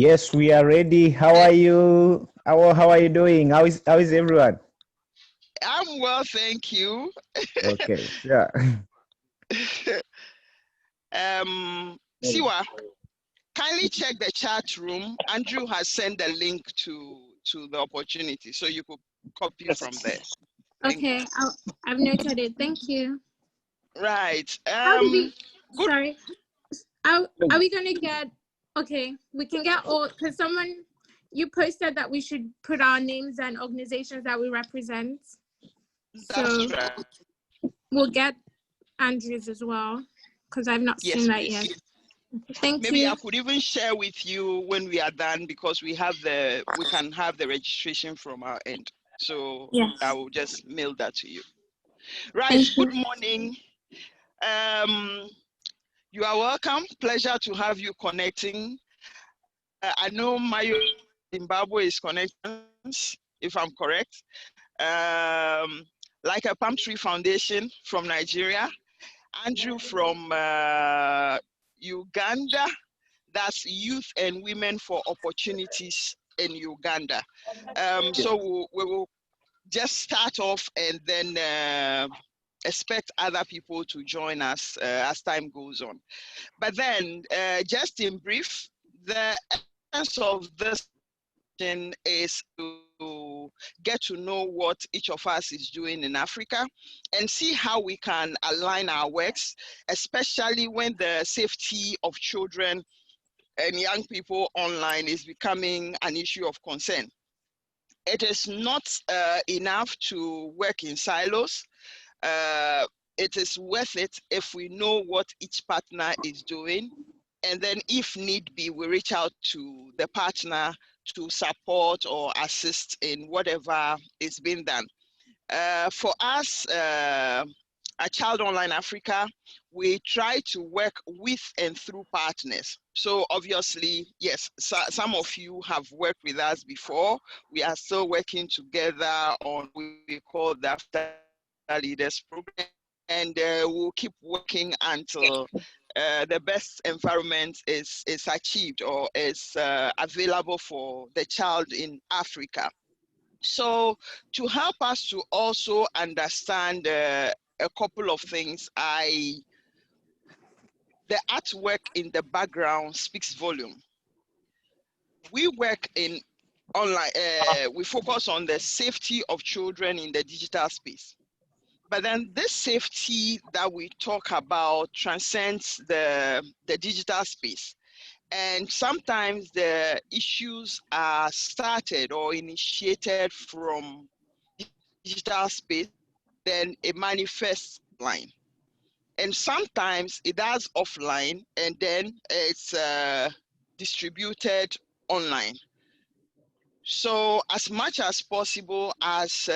Yes, we are ready. How are you? How are you doing? How is everyone? I'm well, thank you. Okay. Yeah. Siwa, kindly check the chat room. Andrew has sent a link to the opportunity, so you could copy from there. Thank Okay, I've noted it. Thank you. you. Right. How do we? Good. Sorry. Are we gonna get? Okay, we can get all because you posted that we should put our names and organizations that we represent. That's So right. we'll get Andrew's as well because I've not Yes, seen that please. yet. Thank Maybe you. I could even share with you when we are done because we can have the registration from our end. So Yes. I will just mail that to you. Right. Thank you. Good morning. You are welcome. Pleasure to have you connecting. I know Mayo Zimbabwe is connecting, if I'm correct. Like a Palm Tree Foundation from Nigeria. Andrew from Uganda. That's Youth and Women for Opportunities in Uganda. So we will just start off and then expect other people to join us as time goes on. But then, just in brief, the essence of this is to get to know what each of us is doing in Africa and see how we can align our works, especially when the safety of children and young people online is becoming an issue of concern. It is not enough to work in silos. It is worth it if we know what each partner is doing. And then if need be, we reach out to the partner to support or assist in whatever is being done. For us, at Child Online Africa, we try to work with and through partners. So obviously, yes, some of you have worked with us before. We are still working together on what we call the After Leaders Program, and we'll keep working until the best environment is achieved or is available for the child in Africa. So to help us to also understand a couple of things, the artwork in the background speaks volume. We work in online, we focus on the safety of children in the digital space. But then this safety that we talk about transcends the digital space. And sometimes the issues are started or initiated from digital space, then it manifests online. And sometimes it does offline and then it's distributed online. So as much as possible, as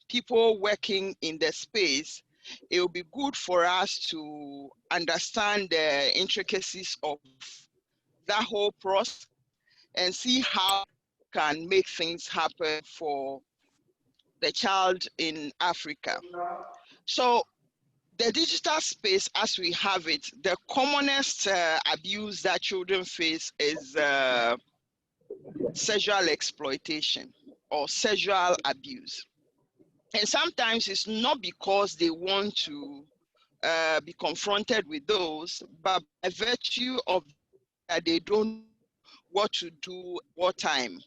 people working in the space, it will be good for us to understand the intricacies of that whole process and see how we can make things happen for the child in Africa. So the digital space as we have it, the commonest abuse that children face is sexual exploitation or sexual abuse. And sometimes it's not because they want to be confronted with those, but by virtue of that they don't know what to do, what time.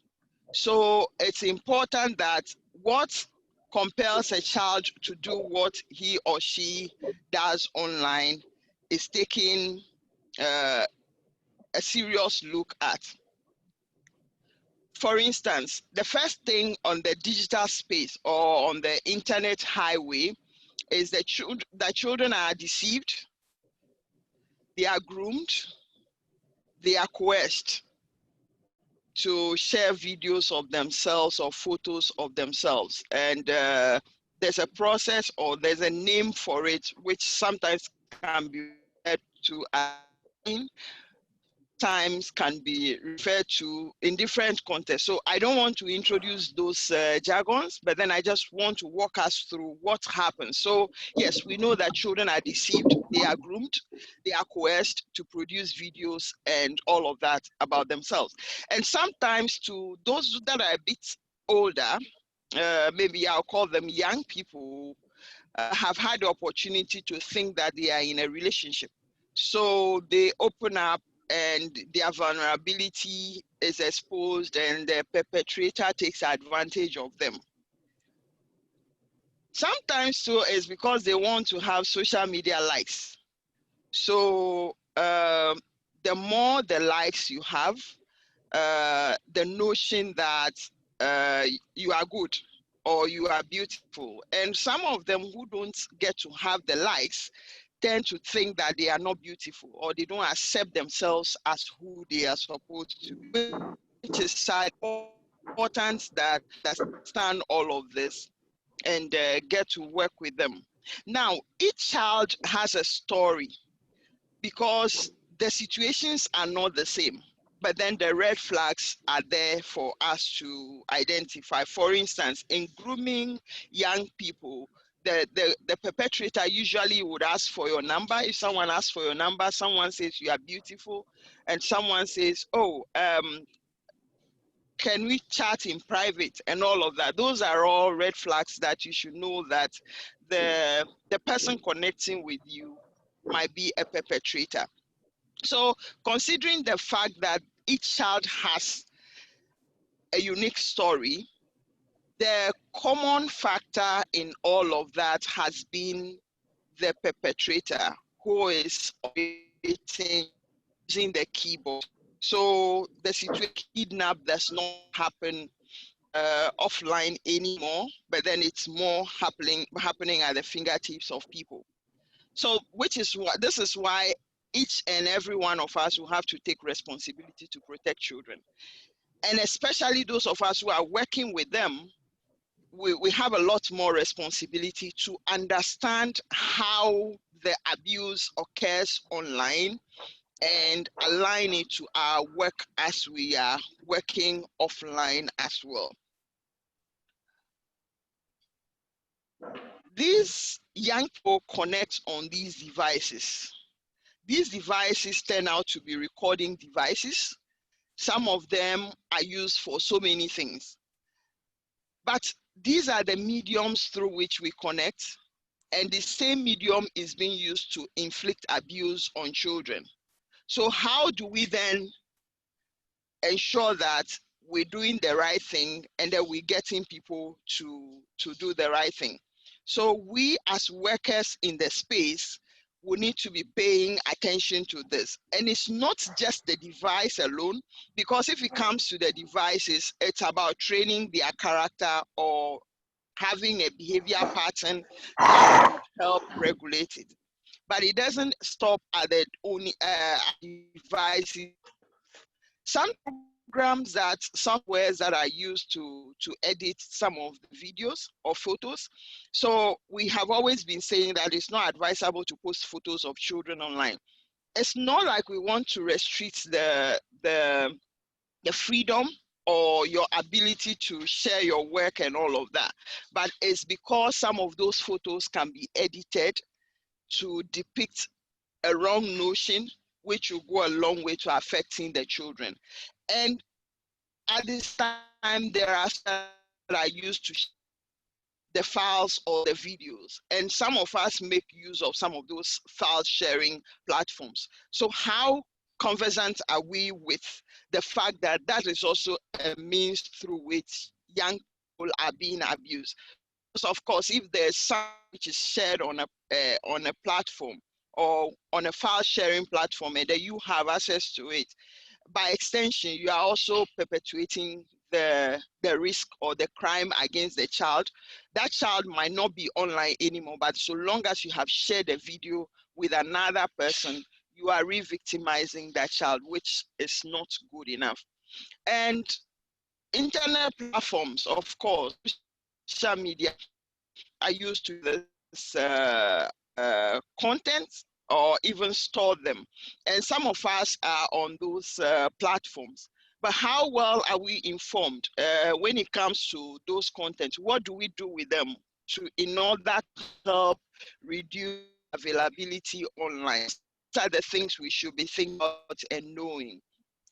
So it's important that what compels a child to do what he or she does online is taking a serious look at. For instance, the first thing on the digital space or on the internet highway is that children are deceived, they are groomed, they are coerced to share videos of themselves or photos of themselves. And there's a process or there's a name for it, which sometimes can be referred to as times can be referred to in different contexts. So I don't want to introduce those jargons, but then I just want to walk us through what happens. So yes, we know that children are deceived, they are groomed, they are coerced to produce videos and all of that about themselves. And sometimes to those that are a bit older, maybe I'll call them young people, have had the opportunity to think that they are in a relationship. So they open up and their vulnerability is exposed and the perpetrator takes advantage of them. Sometimes too is because they want to have social media likes. So the more the likes you have, the notion that you are good or you are beautiful. And some of them who don't get to have the likes tend to think that they are not beautiful or they don't accept themselves as who they are supposed to be, which is sad. Important that understand all of this and get to work with them. Now, each child has a story because the situations are not the same, but then the red flags are there for us to identify. For instance, in grooming young people, the perpetrator usually would ask for your number. If someone asks for your number, someone says you are beautiful, and someone says, oh, can we chat in private and all of that? Those are all red flags that you should know that the person connecting with you might be a perpetrator. So considering the fact that each child has a unique story, the common factor in all of that has been the perpetrator who is operating using the keyboard. So the situation kidnap does not happen offline anymore, but then it's more happening at the fingertips of people. So this is why each and every one of us will have to take responsibility to protect children. And especially those of us who are working with them, we have a lot more responsibility to understand how the abuse occurs online and align it to our work as we are working offline as well. These young people connect on these devices. These devices turn out to be recording devices. Some of them are used for so many things. But these are the mediums through which we connect, and the same medium is being used to inflict abuse on children. So how do we then ensure that we're doing the right thing and that we're getting people to do the right thing? So we as workers in the space will need to be paying attention to this. And it's not just the device alone, because if it comes to the devices, it's about training their character or having a behavior pattern that would help regulate it. But it doesn't stop at the only devices. Some programs that softwares that are used to edit some of the videos or photos. So we have always been saying that it's not advisable to post photos of children online. It's not like we want to restrict the freedom or your ability to share your work and all of that, but it's because some of those photos can be edited to depict a wrong notion, which will go a long way to affecting the children. And at this time, there are that are used to the files or the videos. And some of us make use of some of those file sharing platforms. So how conversant are we with the fact that that is also a means through which young people are being abused? So of course, if there's something which is shared on a platform or on a file sharing platform and that you have access to it, by extension, you are also perpetuating the risk or the crime against the child. That child might not be online anymore, but so long as you have shared a video with another person, you are re-victimizing that child, which is not good enough. And internet platforms, of course, social media are used to this content or even store them. And some of us are on those platforms. But how well are we informed when it comes to those contents? What do we do with them in order to help reduce availability online? These are the things we should be thinking about and knowing.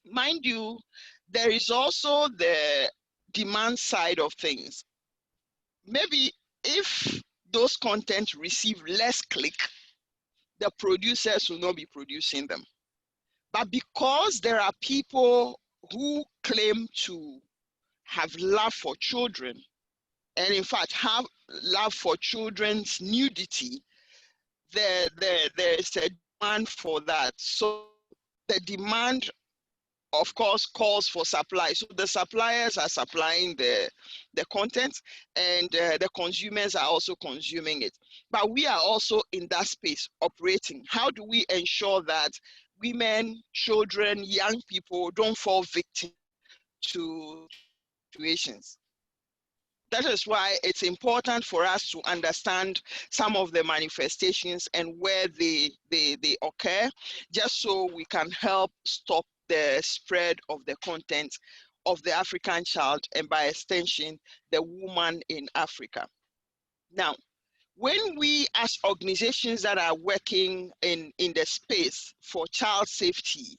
Mind you, there is also the demand side of things. Maybe if those content receive less click, the producers will not be producing them. But because there are people who claim to have love for children, and in fact have love for children's nudity, there is a demand for that. So the demand, of course, calls for supply. So the suppliers are supplying the content, and the consumers are also consuming it. But we are also in that space operating. How do we ensure that women, children, young people don't fall victim to situations? That is why it's important for us to understand some of the manifestations and where they occur, just so we can help stop the spread of the content of the African child, and by extension, the woman in Africa. Now, when we as organizations that are working in the space for child safety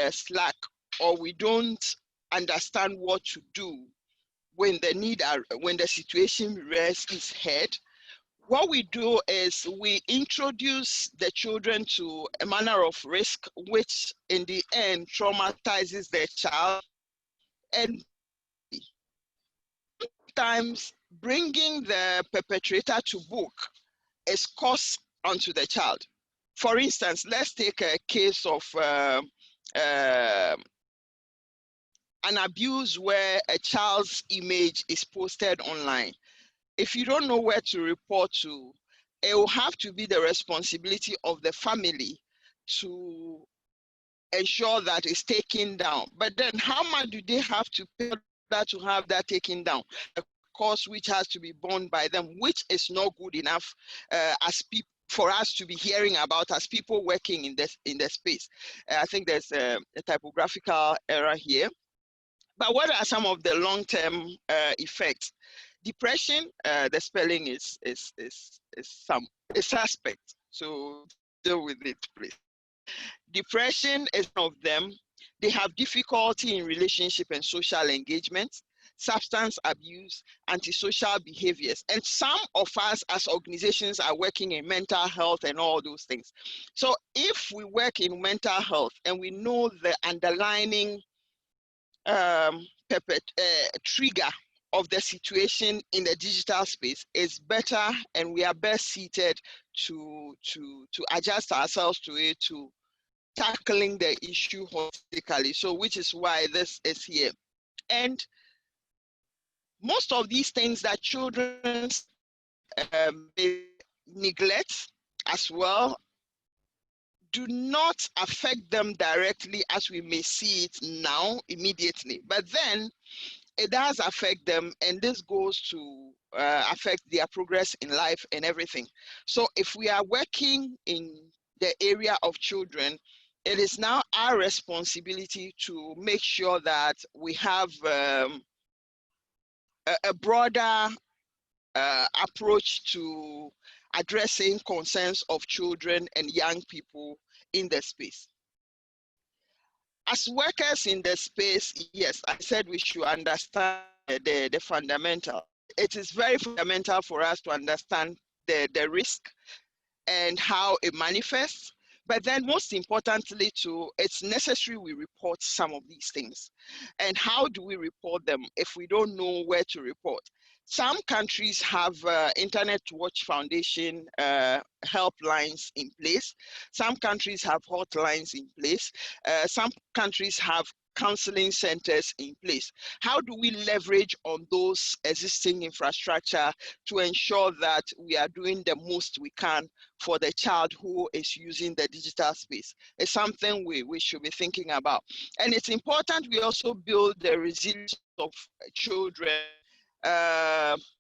slack, or we don't understand what to do when the situation rears its head, what we do is we introduce the children to a manner of risk, which in the end traumatizes the child. And sometimes bringing the perpetrator to book is cost onto the child. For instance, let's take a case of an abuse where a child's image is posted online. If you don't know where to report to, it will have to be the responsibility of the family to ensure that it's taken down. But then how much do they have to pay to have that taken down? A cost which has to be borne by them, which is not good enough as people for us to be hearing about as people working in the space. I think there's a typographical error here. But what are some of the long-term effects? Depression, the spelling is suspect, so deal with it, please. Depression is one of them. They have difficulty in relationship and social engagement, substance abuse, antisocial behaviors. And some of us as organizations are working in mental health and all those things. So if we work in mental health and we know the underlying trigger of the situation in the digital space, is better, and we are best seated to adjust ourselves to it, to tackling the issue holistically. So which is why this is here. And most of these things that children neglect as well do not affect them directly as we may see it now immediately, but then it does affect them, and this goes to affect their progress in life and everything. So if we are working in the area of children, it is now our responsibility to make sure that we have a broader approach to addressing concerns of children and young people in the space. As workers in the space, yes, I said we should understand the fundamental. It is very fundamental for us to understand the risk and how it manifests. But then most importantly too, it's necessary we report some of these things. And how do we report them if we don't know where to report? Some countries have Internet Watch Foundation helplines in place. Some countries have hotlines in place. Some countries have counseling centers in place. How do we leverage on those existing infrastructure to ensure that we are doing the most we can for the child who is using the digital space? It's something we should be thinking about. And it's important we also build the resilience of children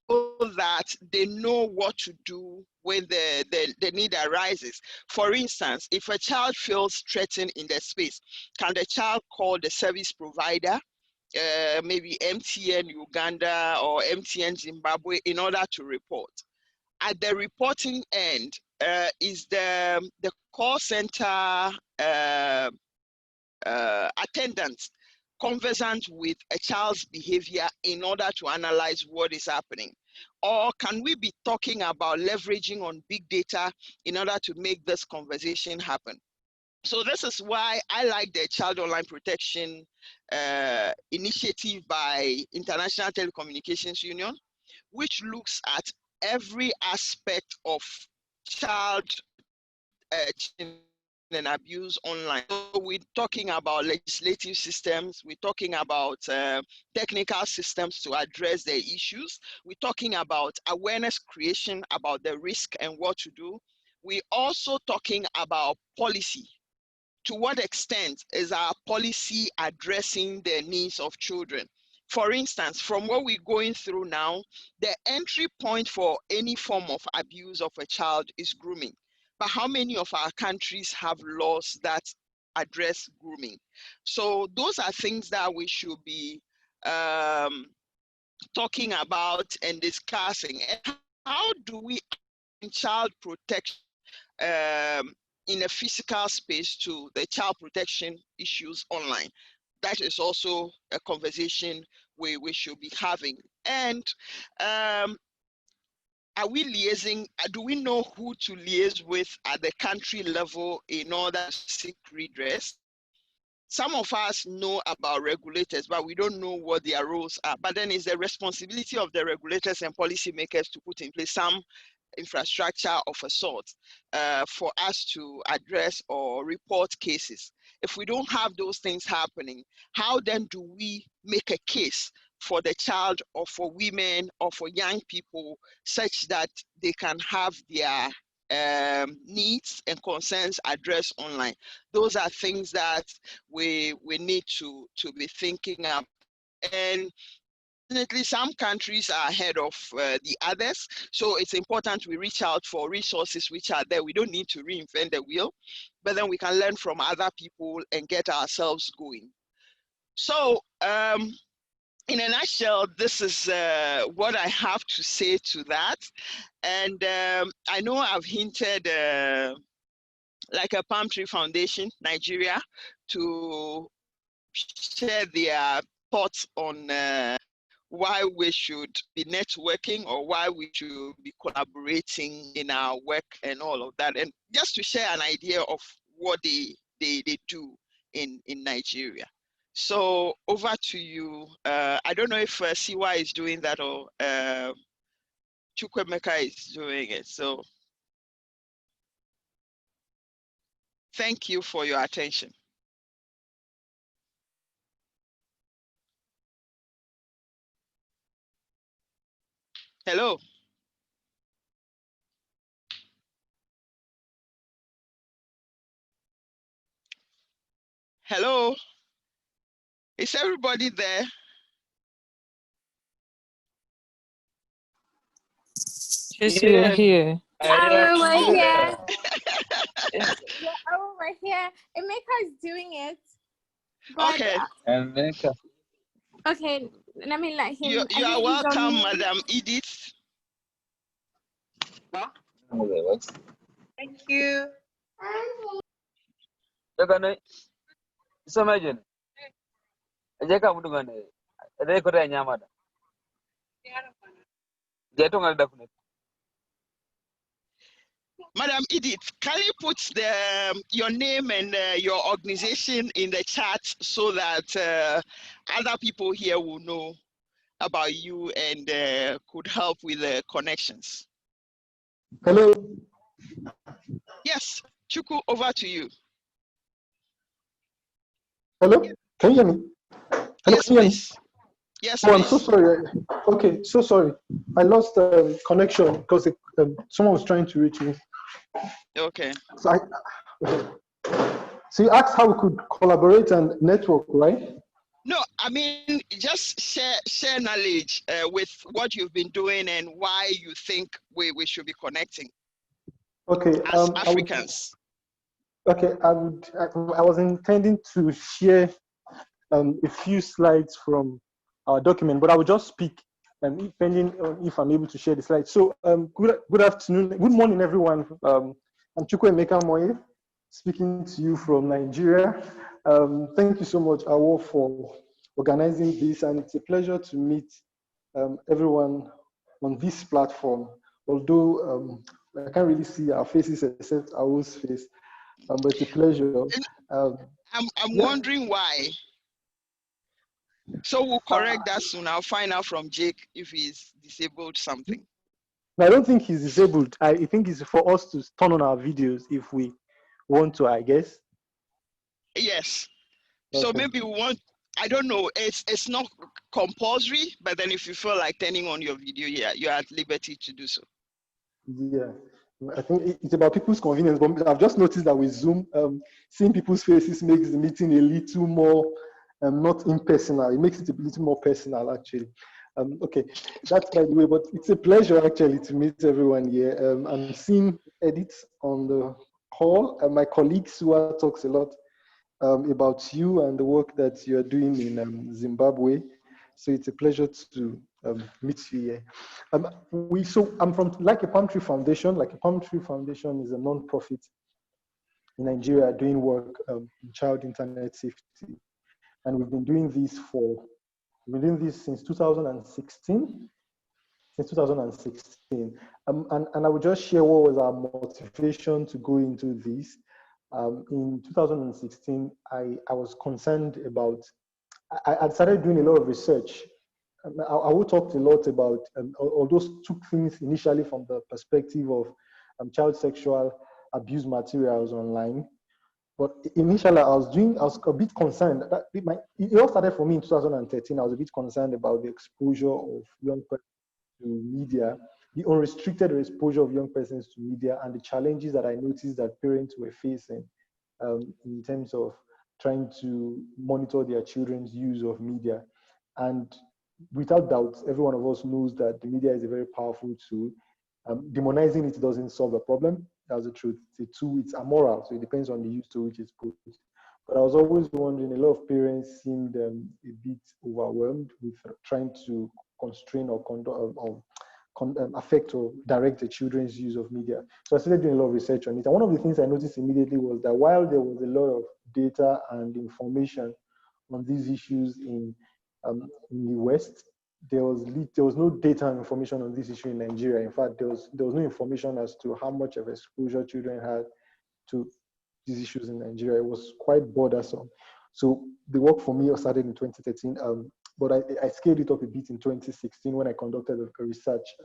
that they know what to do when the need arises. For instance, if a child feels threatened in the space, can the child call the service provider, maybe MTN Uganda or MTN Zimbabwe, in order to report? At the reporting end, is the call center attendant conversant with a child's behavior in order to analyze what is happening? Or can we be talking about leveraging on big data in order to make this conversation happen? So this is why I like the Child Online Protection initiative by International Telecommunications Union, which looks at every aspect of child and abuse online. So we're talking about legislative systems, we're talking about technical systems to address the issues, we're talking about awareness creation about the risk and what to do. We're also talking about policy. To what extent is our policy addressing the needs of children? For instance, from what we're going through now, the entry point for any form of abuse of a child is grooming. But how many of our countries have laws that address grooming? So those are things that we should be talking about and discussing. And how do we child protection in a physical space to the child protection issues online? That is also a conversation we should be having. And are we liaising, do we know who to liaise with at the country level in order to seek redress? Some of us know about regulators, but we don't know what their roles are. But then it's the responsibility of the regulators and policymakers to put in place some infrastructure of a sort for us to address or report cases. If we don't have those things happening, how then do we make a case for the child or for women or for young people such that they can have their needs and concerns addressed online? Those are things that we need to be thinking about. And definitely some countries are ahead of the others, so it's important we reach out for resources which are there. We don't need to reinvent the wheel, but then we can learn from other people and get ourselves going. So in a nutshell, this is what I have to say to that. And I know I've hinted like a Palm Tree Foundation, Nigeria, to share their thoughts on why we should be networking or why we should be collaborating in our work and all of that. And just to share an idea of what they do in Nigeria. So over to you. I don't know if Siwa is doing that or Chukwemeka is doing it. So thank you for your attention. Hello. Hello. Is everybody there? Yes, we are here. Oh, we're here. Oh, we're here. Emeka's doing it. But, Okay. Okay, let me let him. You are welcome, Madam Edith. Thank you. Madam Edith, can you put your name and your organization in the chat so that other people here will know about you and could help with the connections? Hello. Yes, Chuku, over to you. Hello. Can you hear me? Hello, yes, please. Yes, oh, please. I'm so sorry. Okay, so sorry. I lost connection because someone was trying to reach me. Okay. So so you asked how we could collaborate and network, right? No, I mean, just share knowledge with what you've been doing and why you think we should be connecting Okay. as Africans. I was intending to share a few slides from our document, but I will just speak, depending on if I'm able to share the slides. So, good afternoon, good morning, everyone. I'm Chukwuemeka Moye, speaking to you from Nigeria. Thank you so much, Awo, for organizing this, and it's a pleasure to meet everyone on this platform. Although I can't really see our faces except Awo's face, but it's a pleasure. I'm wondering why. So we'll correct that soon. I'll find out from Jake if he's disabled something. I don't think he's disabled. I think it's for us to turn on our videos if we want to, I guess. Yes. Okay. So maybe we want, I don't know, it's not compulsory, but then if you feel like turning on your video, yeah, you're at liberty to do so. Yeah, I think it's about people's convenience, but I've just noticed that with Zoom, seeing people's faces makes the meeting a little more, not impersonal. It makes it a little more personal, actually. Okay, that's by the way, but it's a pleasure actually to meet everyone here. I'm seeing edits on the call, and my colleague Sua talks a lot about you and the work that you're doing in Zimbabwe. So it's a pleasure to meet you here. I'm from Like a Palm Tree Foundation. Like a Palm Tree Foundation is a non-profit in Nigeria doing work in child internet safety. And we've been doing this since 2016. Since 2016. And I will just share what was our motivation to go into this. In 2016, I was concerned about, I started doing a lot of research. I will talk a lot about, although took things initially from the perspective of child sexual abuse materials online. But initially, I was a bit concerned. It all started for me in 2013. I was a bit concerned about the exposure of young people to media, the unrestricted exposure of young persons to media, and the challenges that I noticed that parents were facing in terms of trying to monitor their children's use of media. And without doubt, every one of us knows that the media is a very powerful tool. Demonizing it doesn't solve the problem. That's the truth. It's a tool, it's amoral, so it depends on the use to which it's put. But I was always wondering, a lot of parents seemed a bit overwhelmed with trying to constrain or affect or direct the children's use of media. So I started doing a lot of research on it. And one of the things I noticed immediately was that while there was a lot of data and information on these issues in the West, there was no data and information on this issue in Nigeria. In fact, there was no information as to how much of exposure children had to these issues in Nigeria. It was quite bothersome. So the work for me started in 2013, but I scaled it up a bit in 2016 when I conducted a research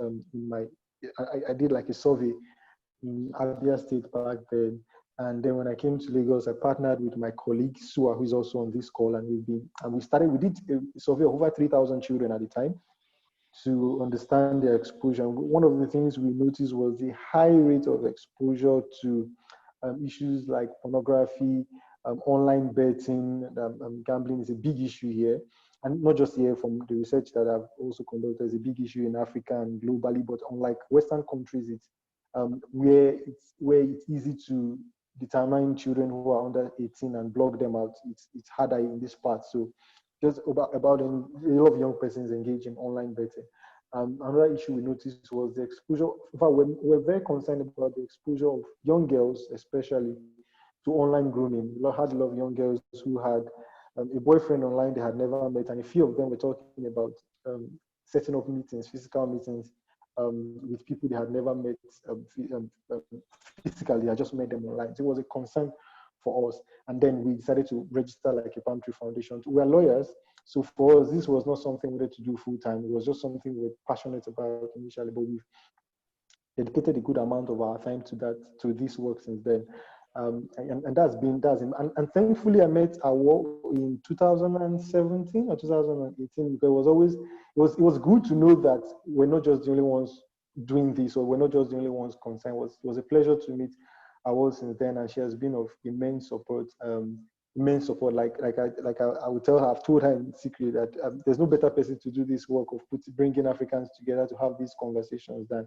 I did like a survey in Abia State back then. And then when I came to Lagos, I partnered with my colleague Sua, who is also on this call, and we did a survey of over 3,000 children at the time to understand their exposure. One of the things we noticed was the high rate of exposure to issues like pornography, online betting, gambling is a big issue here. And not just here, from the research that I've also conducted, is a big issue in Africa and globally, but unlike Western countries, it's where it's easy to determine children who are under 18 and block them out. It's harder in this part. So just about a lot of young persons engage in online betting. Another issue we noticed was the exposure. In fact, we're very concerned about the exposure of young girls, especially to online grooming. We had a lot of young girls who had a boyfriend online they had never met, and a few of them were talking about setting up meetings, physical meetings, with people they had never met physically. I just met them online. So it was a concern for us. And then we decided to register like a Palm Tree Foundation. We are lawyers, so for us, this was not something we wanted to do full time. It was just something we were passionate about initially, but we've dedicated a good amount of our time to this work since then. And and thankfully I met Awo in 2017 or 2018, because it was good to know that we're not just the only ones doing this, or we're not just the only ones concerned. It was a pleasure to meet Awo since then, and she has been of immense support immense support. I would tell her, I've told her in secret that there's no better person to do this work of bringing Africans together to have these conversations than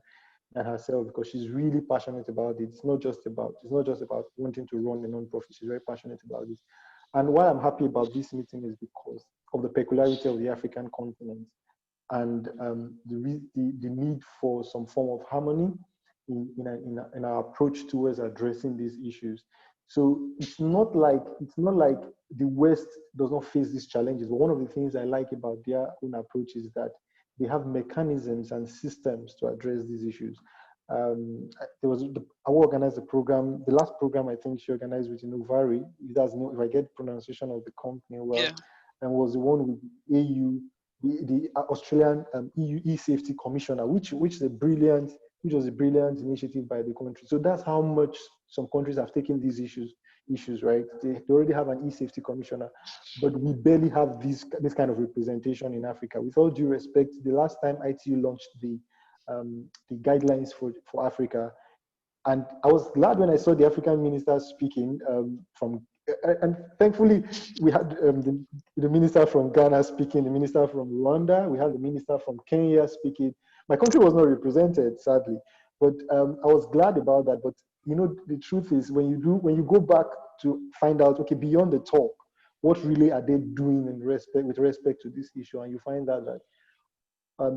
herself, because she's really passionate about it. It's not just about wanting to run a non-profit. She's very passionate about it. And why I'm happy about this meeting is because of the peculiarity of the African continent and the need for some form of harmony in our approach towards addressing these issues. So it's not like the West does not face these challenges. But one of the things I like about their own approach is that they have mechanisms and systems to address these issues. I organized a program. The last program I think she organized with Novari, if I get pronunciation of the company well, yeah. and was the one with AU, the Australian EU e-safety commissioner, which was a brilliant initiative by the country. So that's how much some countries have taken these issues, right? They already have an e-safety commissioner, but we barely have this kind of representation in Africa. With all due respect, the last time ITU launched the guidelines for Africa, and I was glad when I saw the African minister speaking and thankfully we had the minister from Ghana speaking, the minister from Rwanda, we had the minister from Kenya speaking. My country was not represented, sadly, but I was glad about that. But the truth is, when you go back to find out, okay, beyond the talk, what really are they doing with respect to this issue, and you find out that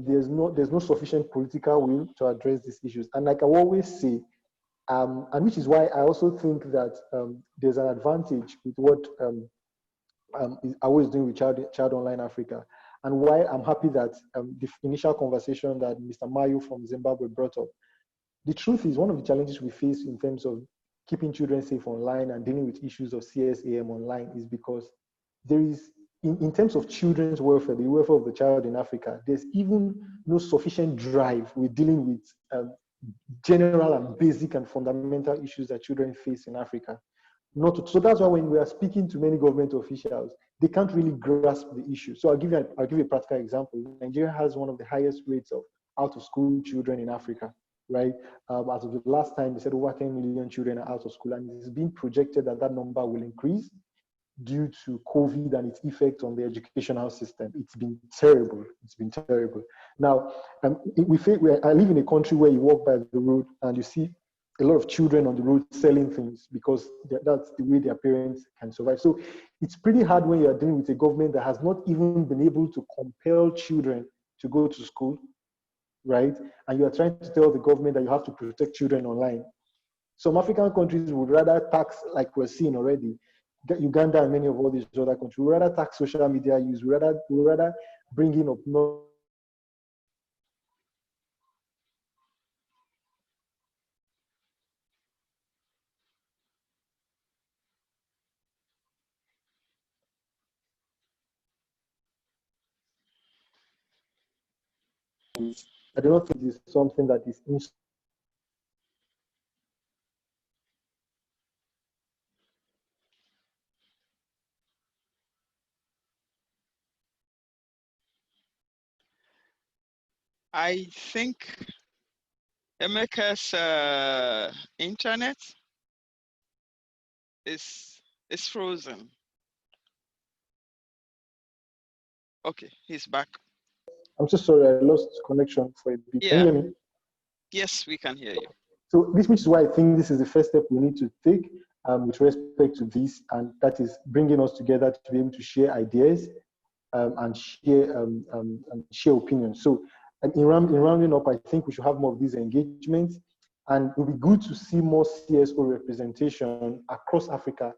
there's no sufficient political will to address these issues. And like I always say, and which is why I also think that there's an advantage with what I was doing with Child Online Africa, and why I'm happy that the initial conversation that Mr. Mayu from Zimbabwe brought up. The truth is, one of the challenges we face in terms of keeping children safe online and dealing with issues of CSAM online is because there is, in terms of children's welfare, the welfare of the child in Africa, there's even no sufficient drive with dealing with general and basic and fundamental issues that children face in Africa. So that's why when we are speaking to many government officials, they can't really grasp the issue. So I'll give you a practical example. Nigeria has one of the highest rates of out-of-school children in Africa, right? As of the last time, they said over 10 million children are out of school, and it's been projected that that number will increase due to COVID and its effect on the educational system. It's been terrible. It's been terrible. Now, I live in a country where you walk by the road and you see a lot of children on the road selling things because that's the way their parents can survive. So it's pretty hard when you are dealing with a government that has not even been able to compel children to go to school, right? And you are trying to tell the government that you have to protect children online. Some African countries would rather tax, like we're seeing already, Uganda and many of all these other countries, we rather tax social media use, we rather bring in up I do not think this is something that is I think Emeka's internet is frozen. Okay, he's back. I'm so sorry, I lost connection for a bit. Yeah. Can you hear me? Yes, we can hear you. So which is why I think this is the first step we need to take with respect to this, and that is bringing us together to be able to share ideas and share opinions. So in rounding up, I think we should have more of these engagements, and it would be good to see more CSO representation across Africa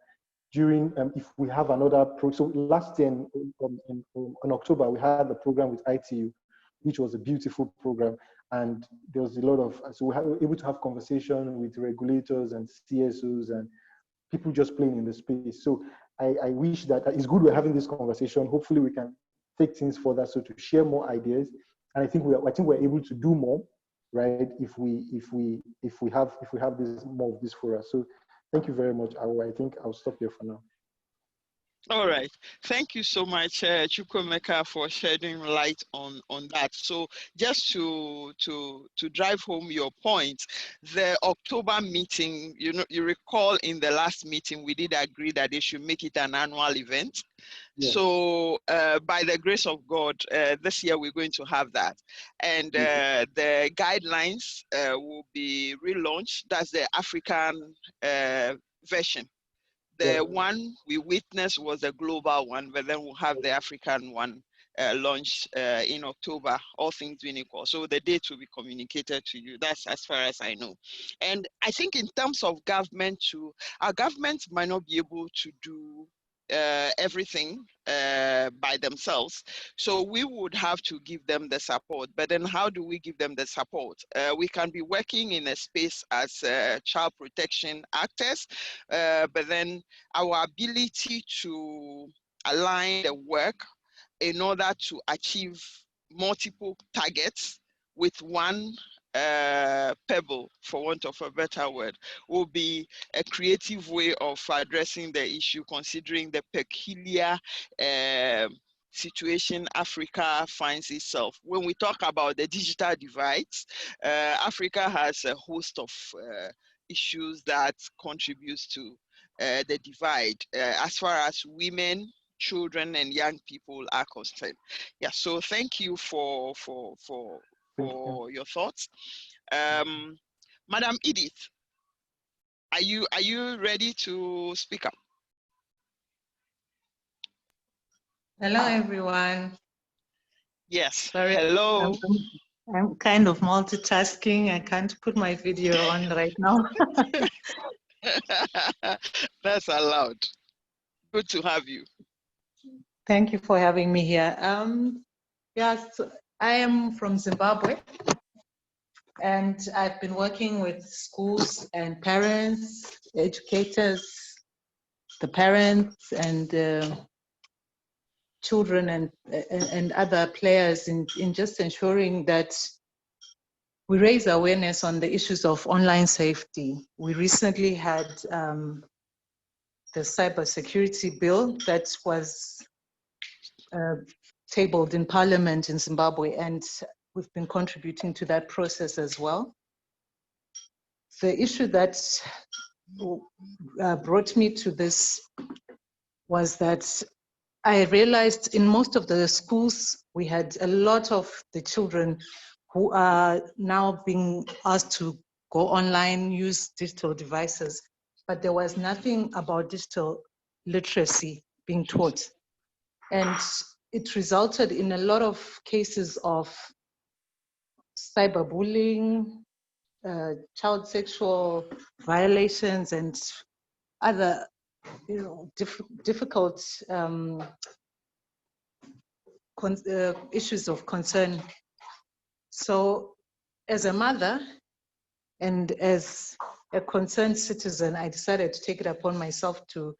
during, if we have another so last year in October, we had a program with ITU, which was a beautiful program. And there was a lot of, so we were able to have conversation with regulators and CSOs and people just playing in the space. So I wish that it's good we're having this conversation. Hopefully we can take things further, so to share more ideas. And I think we're able to do more, right? If we have this more of this for us. So thank you very much. I think I'll stop here for now. All right. Thank you so much, Chukwemeka, for shedding light on that. So just to drive home your point, the October meeting, you recall in the last meeting, we did agree that they should make it an annual event. Yes. So by the grace of God, this year we're going to have that. And the guidelines will be relaunched. That's the African version. The one we witnessed was a global one, but then we'll have the African one launched in October, all things being equal. So the date will be communicated to you. That's as far as I know. And I think in terms of government too, our government might not be able to do everything by themselves. So we would have to give them the support. But then how do we give them the support? We can be working in a space as child protection actors, but then our ability to align the work in order to achieve multiple targets with one pebble, for want of a better word, will be a creative way of addressing the issue, considering the peculiar situation Africa finds itself. When we talk about the digital divides, Africa has a host of issues that contributes to the divide as far as women, children, and young people are concerned. Yeah, so thank you for your thoughts. Madam Edith, are you ready to speak up? Hello, everyone. Yes. Sorry, hello. I'm kind of multitasking. I can't put my video on right now. That's allowed. Good to have you. Thank you for having me here. Yes, I am from Zimbabwe, and I've been working with schools and parents, educators, the parents, and children and other players in just ensuring that we raise awareness on the issues of online safety. We recently had the cybersecurity bill that was tabled in Parliament in Zimbabwe, and we've been contributing to that process as well. The issue that brought me to this was that I realized in most of the schools, we had a lot of the children who are now being asked to go online, use digital devices, but there was nothing about digital literacy being taught. And it resulted in a lot of cases of cyberbullying, child sexual violations, and other difficult issues of concern. So as a mother and as a concerned citizen, I decided to take it upon myself to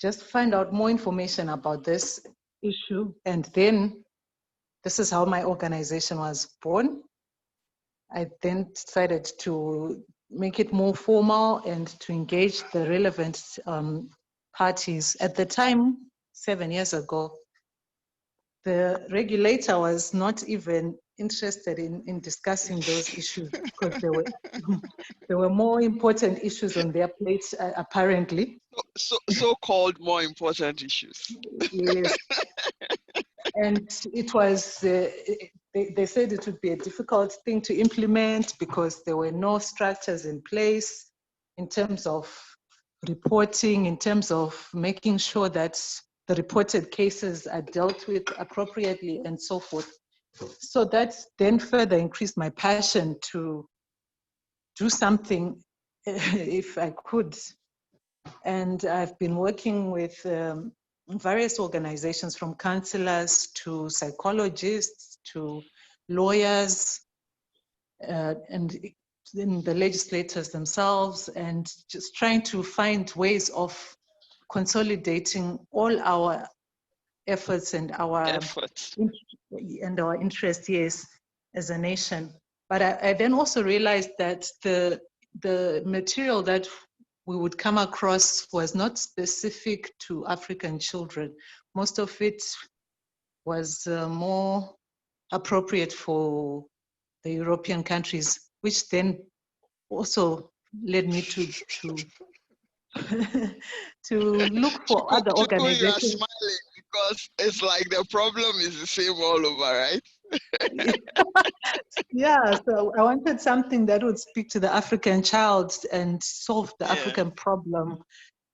just find out more information about this issue. And then this is how my organization was born. I then decided to make it more formal and to engage the relevant parties. At the time, 7 years ago, the regulator was not even interested in discussing those issues because there were more important issues on their plate, apparently. So-called more important issues. Yes. And it was, they said it would be a difficult thing to implement because there were no structures in place in terms of reporting, in terms of making sure that the reported cases are dealt with appropriately and so forth. So that then further increased my passion to do something if I could. And I've been working with various organizations, from counselors to psychologists to lawyers and then the legislators themselves, and just trying to find ways of consolidating all our efforts and our interests, yes, as a nation. But I then also realized that the material that we would come across was not specific to African children. Most of it was more appropriate for the European countries, which then also led me to to look for other Chiku, you are organizations. smiling because it's like the problem is the same all over, right? Yeah, so I wanted something that would speak to the African child and solve the Yeah. African problem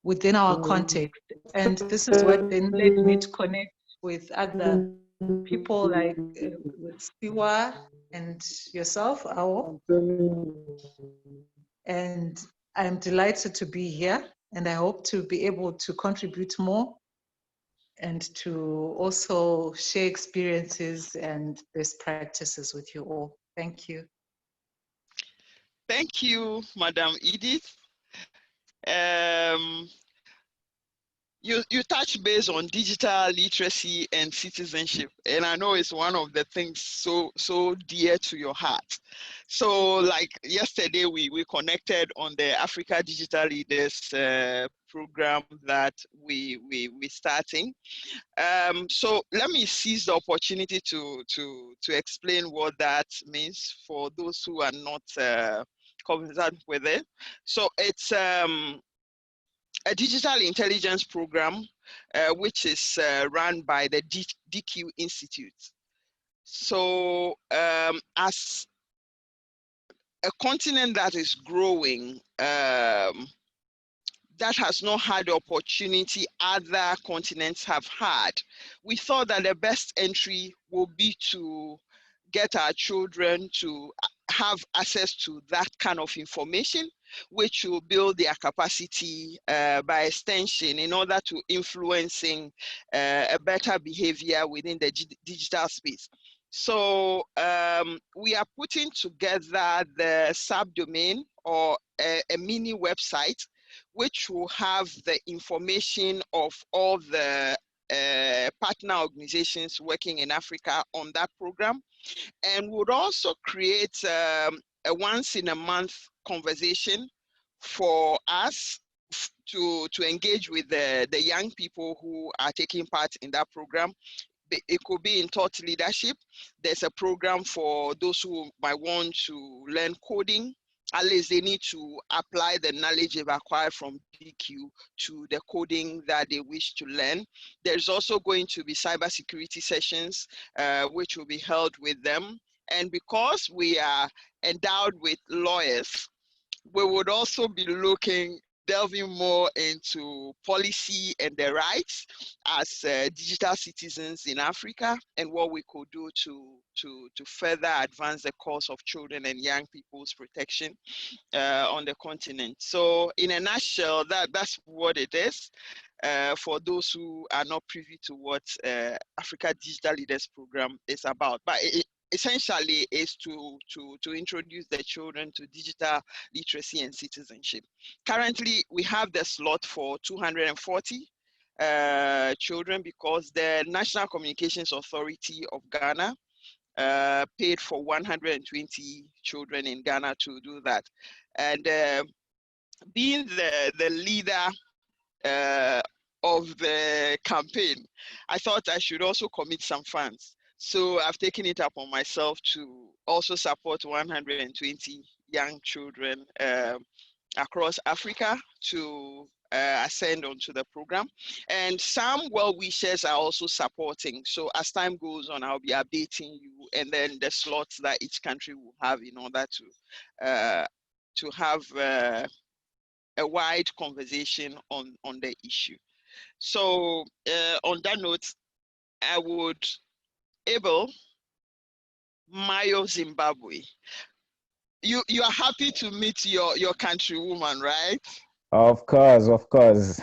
within our context. And this is what then led me to connect with other people like with Siwa and yourself, Awo. And I'm delighted to be here, and I hope to be able to contribute more and to also share experiences and best practices with you all. Thank you. Thank you, Madam Edith. You touch base on digital literacy and citizenship, and I know it's one of the things so dear to your heart. So, like yesterday, we connected on the Africa Digital Leaders program that we starting. So let me seize the opportunity to explain what that means for those who are not conversant with it. So it's a digital intelligence program, which is run by the DQ Institute. So as a continent that is growing, that has not had the opportunity other continents have had, we thought that the best entry will be to get our children to have access to that kind of information, which will build their capacity by extension in order to influencing a better behavior within the digital space. So we are putting together the subdomain or a mini website, which will have the information of all the partner organizations working in Africa on that program, and would also create a once in a month conversation for us to engage with the young people who are taking part in that program. It could be in thought leadership. There's a program for those who might want to learn coding. At least they need to apply the knowledge they've acquired from DQ to the coding that they wish to learn. There's also going to be cybersecurity sessions, which will be held with them. And because we are endowed with lawyers, we would also be delving more into policy and the rights as digital citizens in Africa, and what we could do to further advance the cause of children and young people's protection on the continent. So in a nutshell, that's what it is. For those who are not privy to what Africa Digital Leaders Program is about. But essentially is to introduce the children to digital literacy and citizenship. Currently, we have the slot for 240 children because the National Communications Authority of Ghana paid for 120 children in Ghana to do that. And being the leader of the campaign, I thought I should also commit some funds. So I've taken it upon myself to also support 120 young children across Africa to ascend onto the program. And some well-wishers are also supporting. So as time goes on, I'll be updating you, and then the slots that each country will have in order to have a wide conversation on the issue. So on that note, I would Abel Mayo, Zimbabwe. You are happy to meet your countrywoman, right? Of course, of course.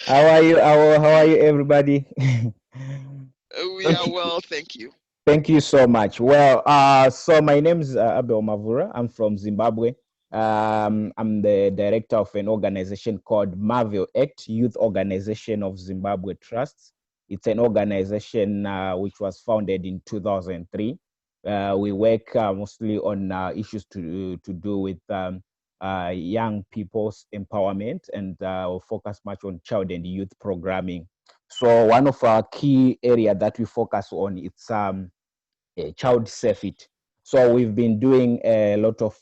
How are you? How are you, everybody? We are well, thank you. Thank you so much. Well, so my name is Abel Mavura. I'm from Zimbabwe. I'm the director of an organization called Marvel Act, Youth Organization of Zimbabwe Trusts. It's an organization which was founded in 2003. We work mostly on issues to do with young people's empowerment, and we focus much on child and youth programming. So one of our key area that we focus on is child safety. So we've been doing a lot of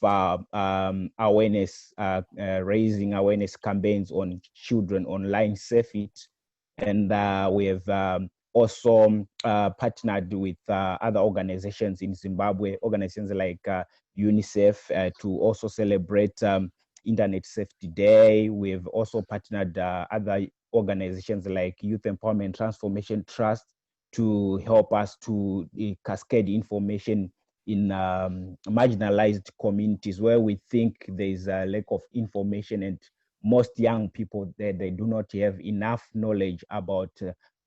awareness, raising awareness campaigns on children online safety, and we have also partnered with other organizations in Zimbabwe, organizations like UNICEF, to also celebrate Internet Safety Day. We've also partnered other organizations like Youth Empowerment Transformation Trust to help us to cascade information in marginalized communities where we think there is a lack of information, and most young people, they do not have enough knowledge about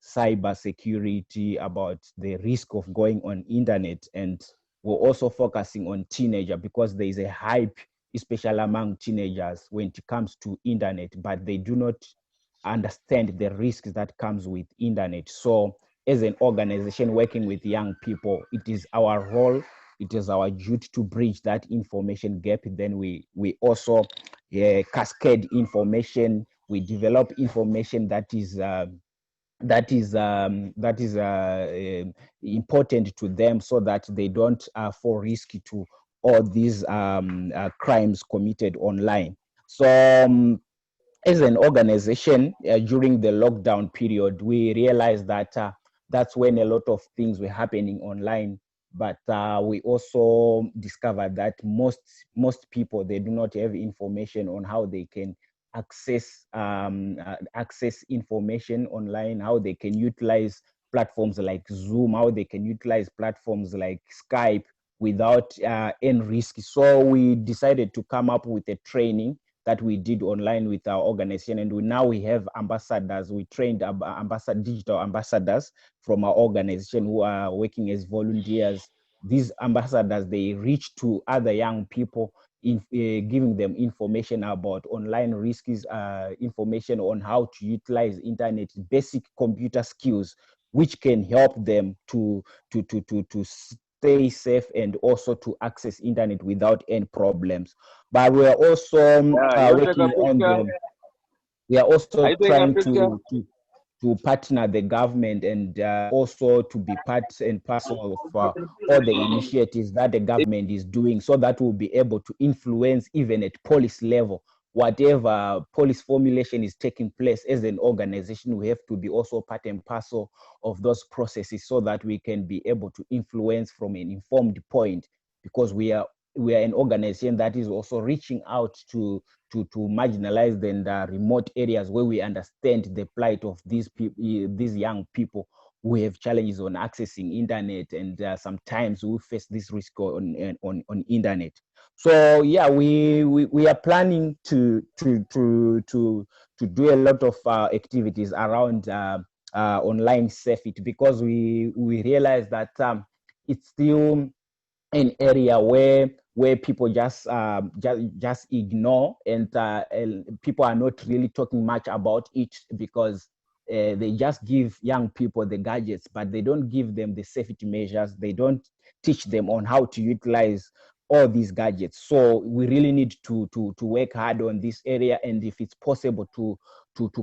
cyber security, about the risk of going on internet. And we're also focusing on teenager because there is a hype, especially among teenagers, when it comes to internet, but they do not understand the risks that comes with internet. So as an organization working with young people, it is our role, it is our duty to bridge that information gap. Then we also cascade information. We develop information that is important to them, so that they don't fall risk to all these crimes committed online. So as an organization, during the lockdown period, we realized that that's when a lot of things were happening online. But we also discovered that most people, they do not have information on how they can access information online, how they can utilize platforms like Zoom, how they can utilize platforms like Skype without any risk. So we decided to come up with a training that we did online with our organization, and now we have ambassadors. We trained digital ambassadors from our organization who are working as volunteers. These ambassadors, they reach to other young people in giving them information about online risks, information on how to utilize internet, basic computer skills, which can help them to stay safe and also to access internet without any problems. But we are also working on the, we are also trying to partner the government, and also to be part and parcel of all the initiatives that the government is doing, so that we'll be able to influence even at policy level. Whatever policy formulation is taking place, as an organization, we have to be also part and parcel of those processes, so that we can be able to influence from an informed point, because we are an organization that is also reaching out to marginalized and remote areas, where we understand the plight of these people, these young people who have challenges on accessing internet, and sometimes we face this risk on internet. So yeah, we are planning to do a lot of activities around online safety, because we realize that it's still an area where people just ignore, and people are not really talking much about it, because they just give young people the gadgets, but they don't give them the safety measures. They don't teach them on how to utilize all these gadgets. So we really need to work hard on this area, and if it's possible to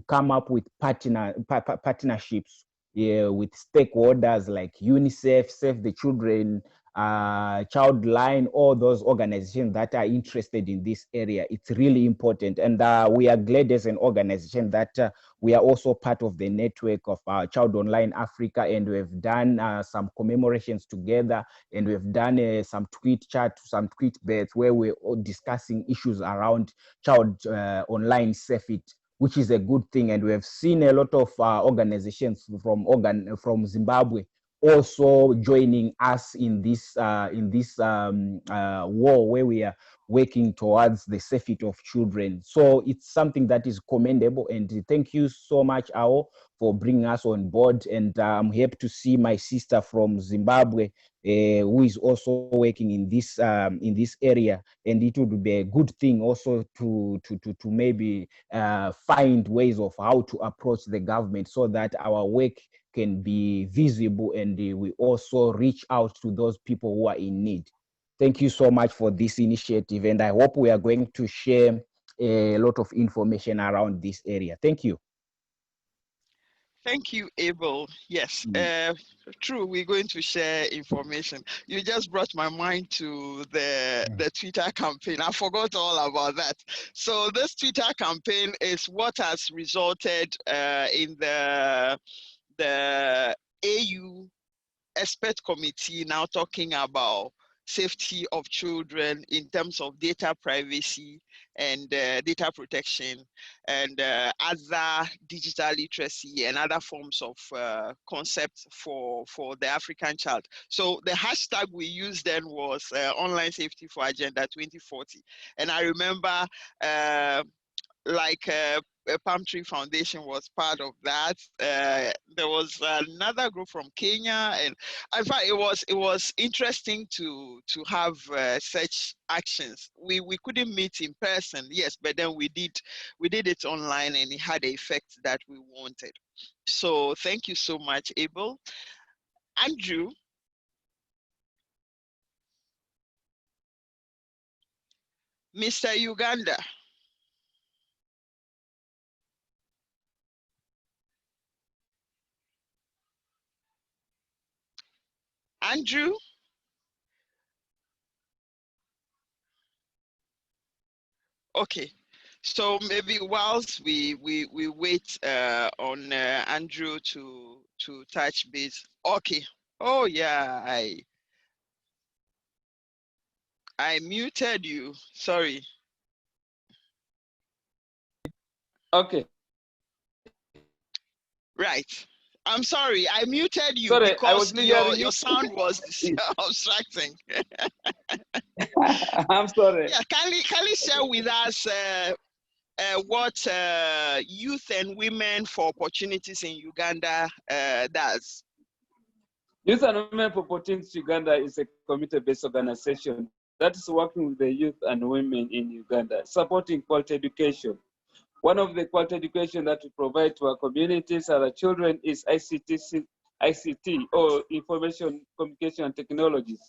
come up with partnerships, yeah, with stakeholders like UNICEF, Save the Children, Childline, all those organizations that are interested in this area. It's really important, and we are glad as an organization that we are also part of the network of Child Online Africa, and we've done some commemorations together, and we've done some tweet chat, some tweet bets, where we're all discussing issues around child online safety, which is a good thing. And we have seen a lot of organizations from Zimbabwe also joining us in this war, where we are working towards the safety of children. So it's something that is commendable, and thank you so much, Ao, for bringing us on board. And I'm happy to see my sister from Zimbabwe, who is also working in this area, and it would be a good thing also to maybe find ways of how to approach the government, so that our work can be visible, and we also reach out to those people who are in need. Thank you so much for this initiative, and I hope we are going to share a lot of information around this area. Thank you. Thank you, Abel. Yes, true. We're going to share information. You just brought my mind to the Twitter campaign. I forgot all about that. So this Twitter campaign is what has resulted in the AU expert committee now talking about safety of children in terms of data privacy and data protection and other digital literacy and other forms of concepts for the African child. So the hashtag we used then was online safety for Agenda 2040. And I remember Palm Tree Foundation was part of that. There was another group from Kenya, and in fact, it was interesting to have such actions. We couldn't meet in person, yes, but then we did it online, and it had the effect that we wanted. So thank you so much, Abel. Andrew. Mr. Uganda. Andrew? Okay, so maybe whilst we wait on Andrew to touch base. Okay. Oh yeah, I muted you. Sorry. Okay. Right. I'm sorry, I muted you Sorry, because your sound was obstructing. I'm sorry. Yeah, kindly share with us what Youth and Women for Opportunities in Uganda does. Youth and Women for Opportunities Uganda is a community-based organization that is working with the youth and women in Uganda, supporting quality education. One of the quality education that we provide to our communities and our children is ICT, or Information Communication and Technologies,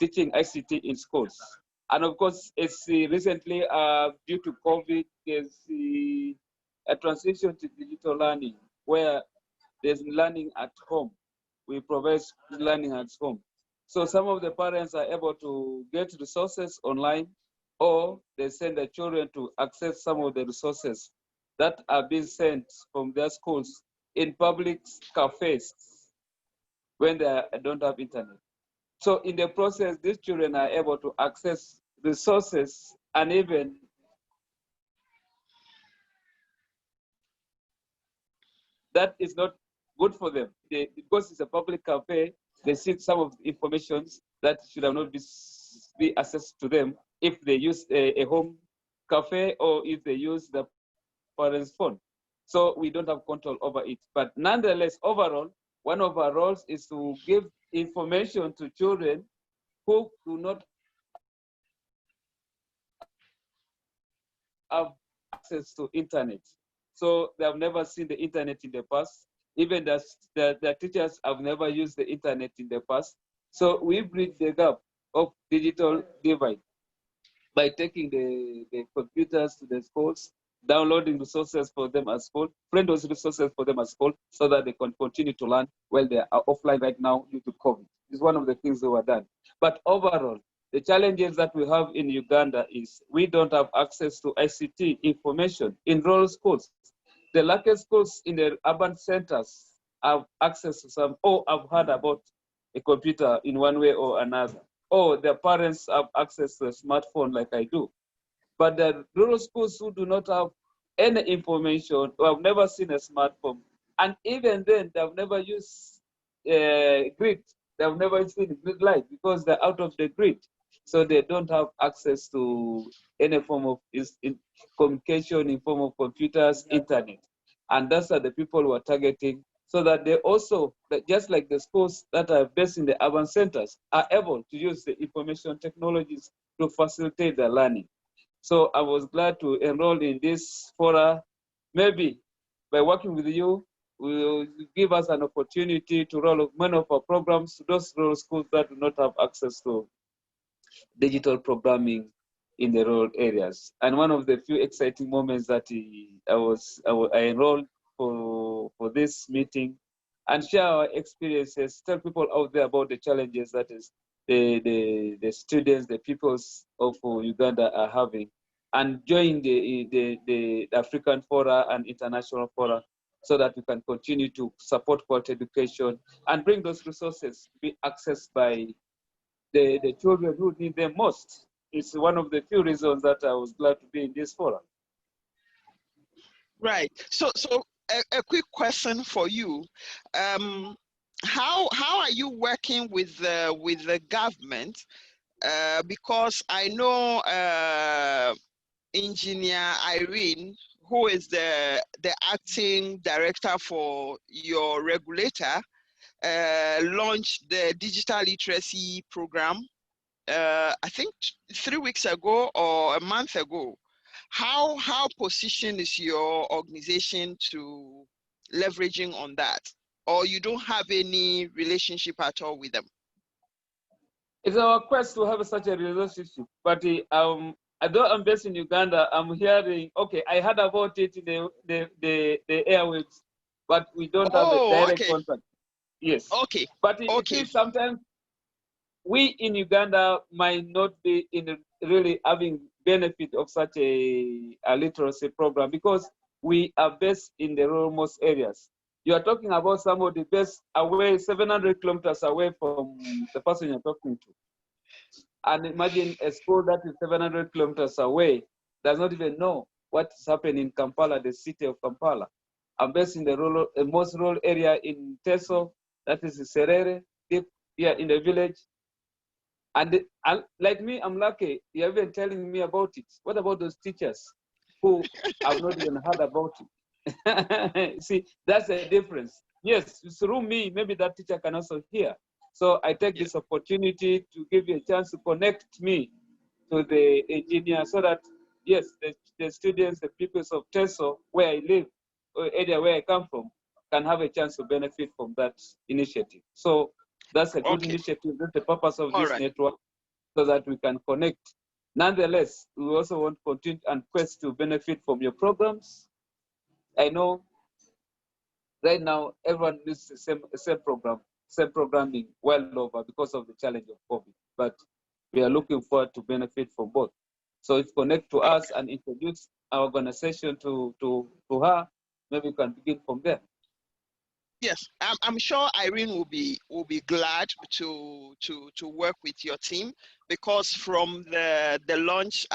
teaching ICT in schools. And of course, it's recently, due to COVID, there's a transition to digital learning, where there's learning at home. We provide learning at home. So some of the parents are able to get resources online, or they send their children to access some of the resources that are being sent from their schools in public cafes when they don't have internet. So in the process, these children are able to access resources, and even that is not good for them. Because it's a public cafe, they see some of the information that should have not be accessed to them if they use a home cafe or if they use the parents' phone. So we don't have control over it. But nonetheless, overall, one of our roles is to give information to children who do not have access to internet. So they have never seen the internet in the past. Even the teachers have never used the internet in the past. So we bridge the gap of digital divide by taking the computers to the schools, downloading resources for them at school, print those resources for them at school so that they can continue to learn while they are offline right now due to COVID. It's one of the things that were done. But overall, the challenges that we have in Uganda is we don't have access to ICT information in rural schools. The luckiest schools in the urban centers have access to some, or have heard about a computer in one way or another, or their parents have access to a smartphone like I do. But the rural schools who do not have any information, or have never seen a smartphone, and even then they have never used grid, they have never seen grid light because they're out of the grid. So they don't have access to any form of communication in form of computers, internet. And that's what the people were targeting, so that they also, just like the schools that are based in the urban centers, are able to use the information technologies to facilitate their learning. So I was glad to enroll in this fora. Maybe by working with you, will give us an opportunity to roll out many of our programs to those rural schools that do not have access to digital programming in the rural areas. And one of the few exciting moments that I enrolled for this meeting and share our experiences, tell people out there about the challenges that is the students, the peoples of Uganda are having, and join the African fora and international fora so that we can continue to support quality education and bring those resources to be accessed by the children who need them most. It's one of the few reasons that I was glad to be in this forum. Right. So a quick question for you. How are you working with the government? Because I know Engineer Irene, who is the acting director for your regulator, launched the digital literacy program, I think 3 weeks ago or a month ago. How positioned is your organization to leveraging on that? Or you don't have any relationship at all with them? It's our quest to have such a relationship, but although I'm based in Uganda, I'm hearing, okay, I heard about it in the airwaves, but we don't have a direct contact. Yes. Okay. But it is sometimes we in Uganda might not be in really having benefit of such a literacy program because we are based in the remote areas. You are talking about somebody based away 700 kilometers away from the person you're talking to. And imagine a school that is 700 kilometers away does not even know what is happening in Kampala, the city of Kampala. I'm based in the most rural area in Teso, that is Serere, deep here in the village. And like me, I'm lucky. You're even telling me about it. What about those teachers who have not even heard about it? See, that's the difference. Yes, through me, maybe that teacher can also hear. So I take this opportunity to give you a chance to connect me to the engineer so that, yes, the students, the pupils of Teso, where I live, or area where I come from, can have a chance to benefit from that initiative. So that's a good initiative. That's the purpose of this network, so that we can connect. Nonetheless, we also want to continue and quest to benefit from your programs. I know right now everyone needs the same program, same programming well over because of the challenge of COVID. But we are looking forward to benefit from both. So if connect to us and introduce our organization to her, maybe we can begin from there. Yes, I'm sure Irene will be glad to work with your team, because from the launch,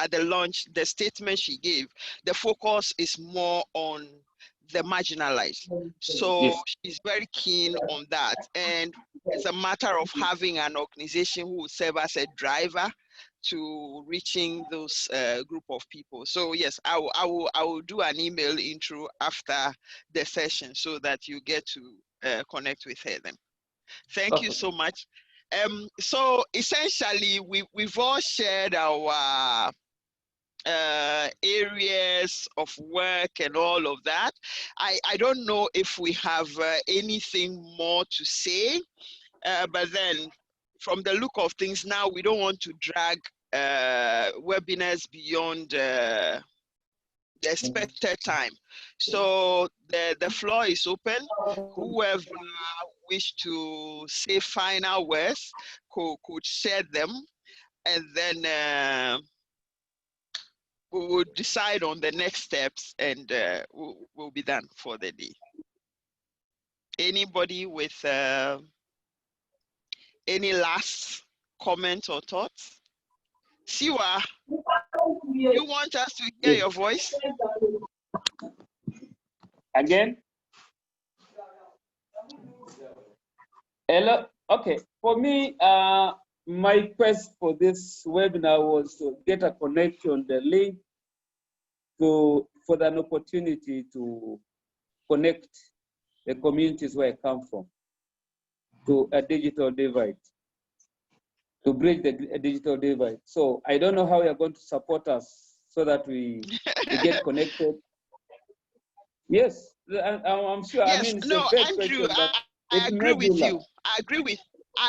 the statement she gave, the focus is more on the marginalized. So she's very keen on that, and it's a matter of having an organization who will serve as a driver to reaching those group of people. So yes, I will do an email intro after the session so that you get to connect with her then. Thank you so much. So essentially, we've all shared our areas of work and all of that. I don't know if we have anything more to say, but then from the look of things now, we don't want to drag webinars beyond the expected time. So the floor is open. Whoever wish to say final words could share them, and then we will decide on the next steps, and we'll be done for the day. Anybody with any last comment or thoughts? Siwa, you want us to hear your voice? Again? Hello? Okay. For me, my quest for this webinar was to get a connection, the link for an opportunity to connect the communities where I come from to a digital divide, to bridge the digital divide. So I don't know how you're going to support us so that we get connected. Yes, I'm sure. Yes, I mean, it's no, a big Andrew, question, but I agree with you. I agree with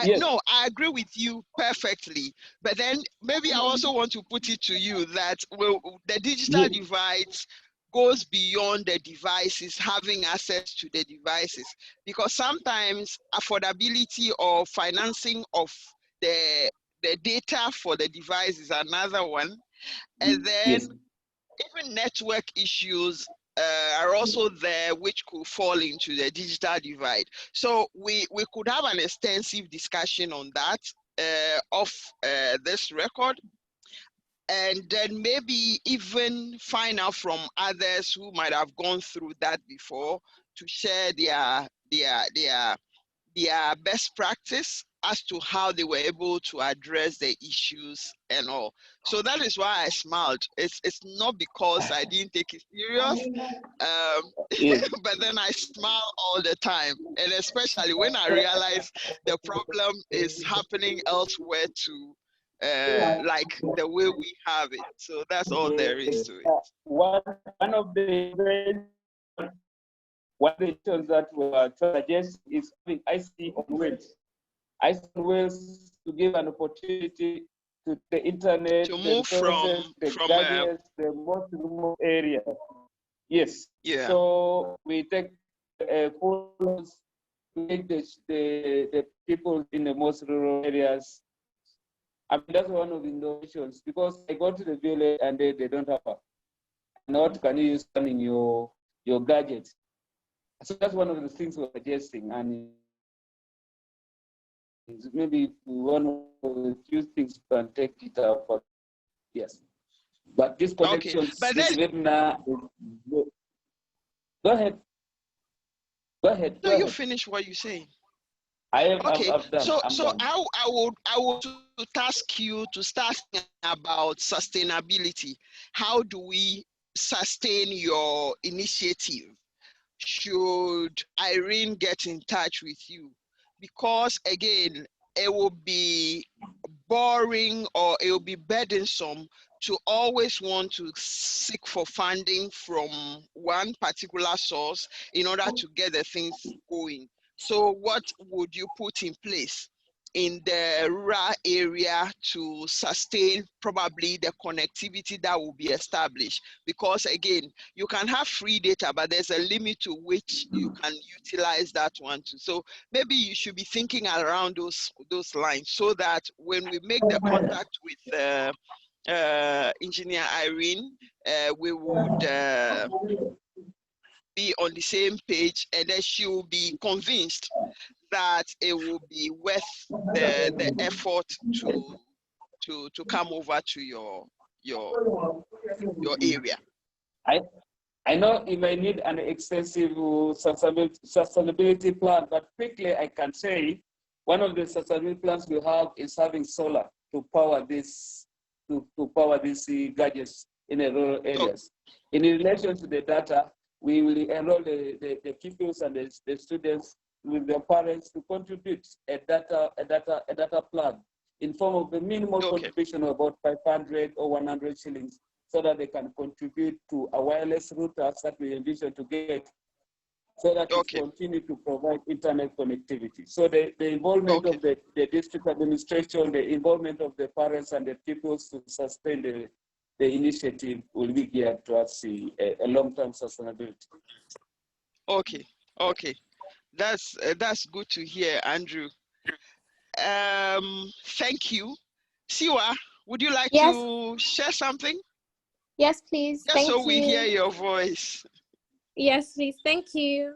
Yes. No, I agree with you perfectly. But then maybe I also want to put it to you that the digital divide goes beyond the devices, having access to the devices, because sometimes affordability or financing of the data for the device is another one. And then even network issues are also there, which could fall into the digital divide. So we could have an extensive discussion on that off this record, and then maybe even find out from others who might have gone through that before to share their best practice as to how they were able to address the issues and all. So that is why I smiled. It's not because I didn't take it serious, but then I smile all the time. And especially when I realize the problem is happening elsewhere too, like the way we have it. So that's all there is to it. One of the issues that were suggest is having IC on wheels. IC on wheels to give an opportunity to the internet, To the move resources, the gadgets, the most remote area. Yes. Yeah. So we take full to make the people in the most rural areas. I mean, that's one of the innovations, because I go to the village and they don't have a. What can you use running your gadgets? So that's one of the things we're suggesting, and maybe one of the few things we can take it up. Yes, but this connection, okay. But then, this webinar. Go ahead. Go ahead. no, you finish what you're saying. Okay, I've done. so I would to task you to start about sustainability. How do we sustain your initiative? Should Irene get in touch with you? Because again, it will be boring or it will be burdensome to always want to seek for funding from one particular source in order to get the things going. So what would you put in place in the rural area to sustain probably the connectivity that will be established? Because again, you can have free data, but there's a limit to which you can utilize that one too. So maybe you should be thinking around those lines, so that when we make the contact with Engineer Irene, we would be on the same page, and then she will be convinced that it will be worth the effort to come over to your area. I know you may need an extensive sustainability plan, but quickly I can say one of the sustainability plans we have is having solar to power this to power these gadgets in the rural areas. In relation to the data, we will enroll the pupils and the students with their parents to contribute a data plan in form of a minimum contribution of about 500 or 100 shillings, so that they can contribute to a wireless routers that we envision to get, so that it continue to provide internet connectivity. So the involvement of the district administration, the involvement of the parents and the pupils to sustain the initiative will be geared towards a long-term sustainability. Okay, that's good to hear, Andrew. Thank you. Siwa, would you like to share something? Yes, please. Just so we hear your voice. Yes, please. Thank you.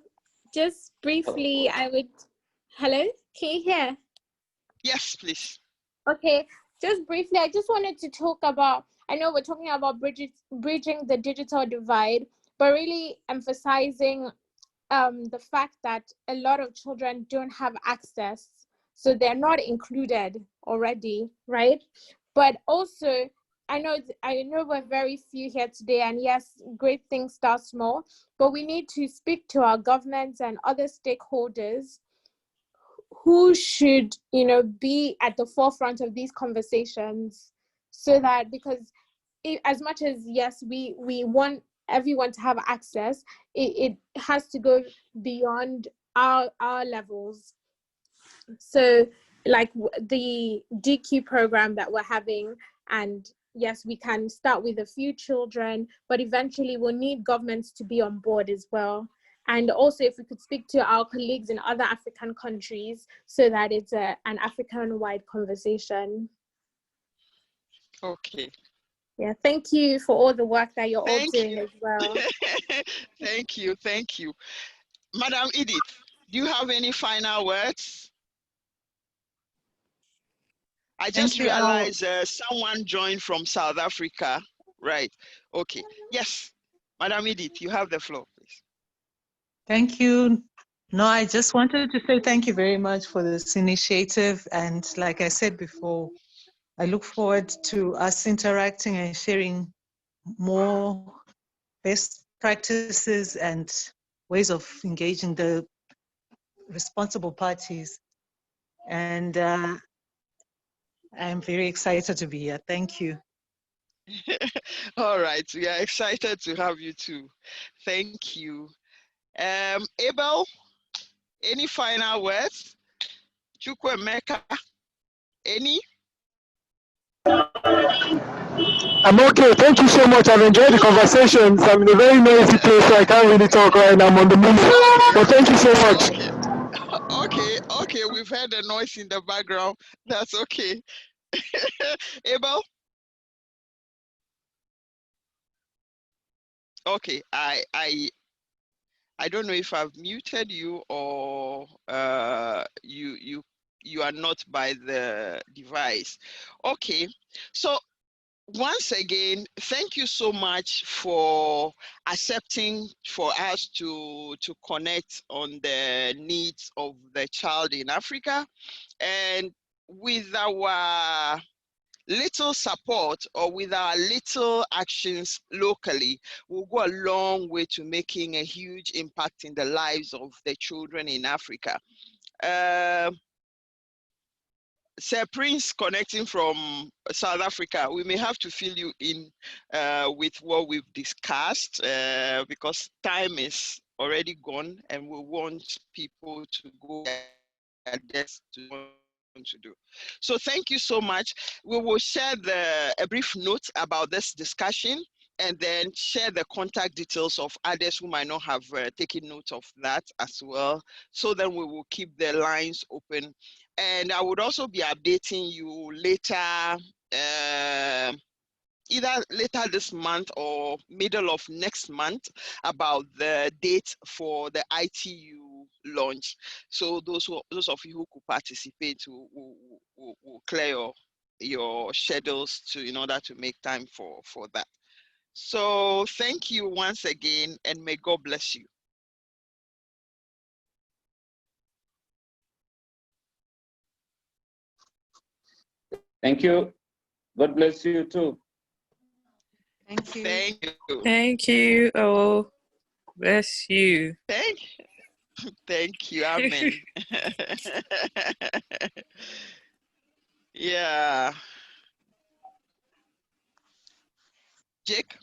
Just briefly, hello, can you hear? Yes, please. Okay, just briefly, I just wanted to talk about, I know we're talking about bridging the digital divide, but really emphasizing the fact that a lot of children don't have access, so they're not included already, right? But also, I know we're very few here today, and yes, great things start small, but we need to speak to our governments and other stakeholders who should, be at the forefront of these conversations, so that, because as much as, yes, we want everyone to have access, it has to go beyond our levels. So like the DQ program that we're having. And yes, we can start with a few children, but eventually we'll need governments to be on board as well. And also if we could speak to our colleagues in other African countries so that it's an African-wide conversation. Okay. Yeah, thank you for all the work that you're all Thank doing you. as well. Thank you. Thank you. Madam Edith, do you have any final words? I just Thank you. realized someone joined from South Africa. Right. Okay. Yes. Madam Edith, you have the floor, please. Thank you. No, I just wanted to say thank you very much for this initiative. And like I said before, I look forward to us interacting and sharing more best practices and ways of engaging the responsible parties. And I'm very excited to be here. Thank you. All right. We are excited to have you too. Thank you. Abel, any final words? Chukwemeka, any? I'm okay. Thank you so much. I've enjoyed the conversations. I'm in a very noisy place, so I can't really talk right now. I'm on the move. But thank you so much. Okay. Okay. We've heard the noise in the background. That's okay. Abel? Okay. I don't know if I've muted you or you are not by the device. Okay. So once again, thank you so much for accepting for us to connect on the needs of the child in Africa. And with our little support or with our little actions locally will go a long way to making a huge impact in the lives of the children in Africa. Sir Prince, connecting from South Africa, we may have to fill you in with what we've discussed because time is already gone and we want people to go their desks to want to do. So thank you so much. We will share a brief note about this discussion and then share the contact details of others who might not have taken note of that as well. So then we will keep the lines open. And I would also be updating you later, either later this month or middle of next month about the date for the ITU launch. So those of you who could participate will clear your schedules in order to make time for that. So thank you once again and may God bless you. Thank you. God bless you too. Thank you. Thank you. Thank you. Oh, bless you. Thank you. Amen. Yeah. Jake?